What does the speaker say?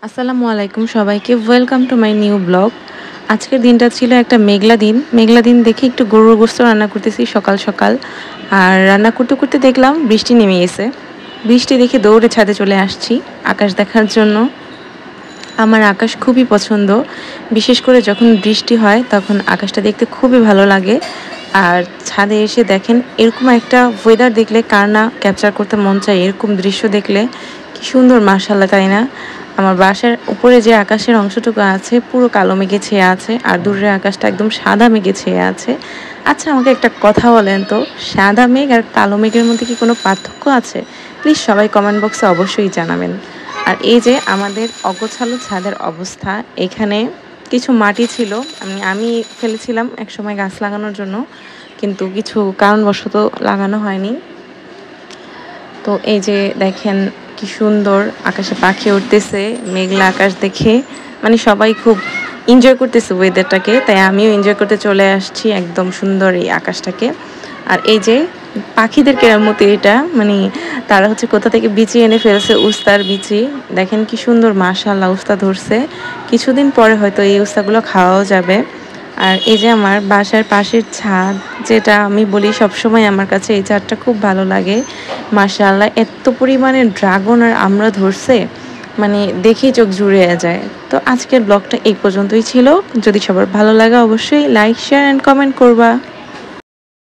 আসসালামু আলাইকুম সবাইকে, welcome to my new blog. আজকের দিনটা ছিল একটা মেঘলা দিন দেখে একটু গরুর গোশত রান্না করতেছি সকাল সকাল। আর রান্না করতে করতে দেখলাম বৃষ্টি নেমে গেছে। বৃষ্টি দেখে দৌড়ে ছাদে চলে আসছি আকাশ দেখার জন্য। আমার আকাশ খুবই পছন্দ, বিশেষ করে যখন বৃষ্টি হয় তখন আকাশটা দেখতে খুবই ভালো লাগে। আর ছাদে এসে দেখেন এরকম একটা ওয়েদার দেখলে কার না ক্যাপচার করতে মন চায়। এরকম দৃশ্য দেখলে কি সুন্দর, মাশাআল্লাহ, তাই না? আমার বাসার উপরে যে আকাশের অংশটুকু আছে পুরো কালো মেঘে ছেয়ে আছে, আর দূরের আকাশটা একদম সাদা মেঘে ছেয়ে আছে। আচ্ছা, আমাকে একটা কথা বলেন তো, সাদা মেঘ আর কালো মেঘের মধ্যে কি কোনো পার্থক্য আছে? প্লিজ সবাই কমেন্ট বক্সে অবশ্যই জানাবেন। আর এই যে আমাদের অগোছালো ছাদের অবস্থা, এখানে কিছু মাটি ছিল, আমি ফেলেছিলাম একসময় গাছ লাগানোর জন্য, কিন্তু কিছু কারণবশত লাগানো হয়নি। তো এই যে দেখেন কি সুন্দর আকাশে পাখি উঠতেছে মেঘলা আকাশ দেখে, মানে সবাই খুব এনজয় করতেছে ওয়েদারটাকে, তাই আমিও এনজয় করতে চলে আসছি একদম সুন্দর এই আকাশটাকে। আর এই যে পাখিদের কেরামতি এটা, মানে তারা হচ্ছে কোথা থেকে বিচি এনে ফেলছে, উস্তার বিচি। দেখেন কি সুন্দর, মাশাআল্লাহ, উস্তা ধরছে। কিছুদিন পরে হয়তো এই উস্তাগুলো খাওয়াও যাবে। আর এই যে আমার বাসার পাশের ছাদ, যেটা আমি বলি সবসময় আমার কাছে এই ছাদটা খুব ভালো লাগে। মাশাআল্লাহ, এত পরিমাণে ড্রাগন আর আমড়া ধরছে, মানে দেখেই চোখ জুড়িয়ে যায়। তো আজকের ব্লগটা এই পর্যন্তই ছিল। যদি সবার ভালো লাগে অবশ্যই লাইক, শেয়ার অ্যান্ড কমেন্ট করবা।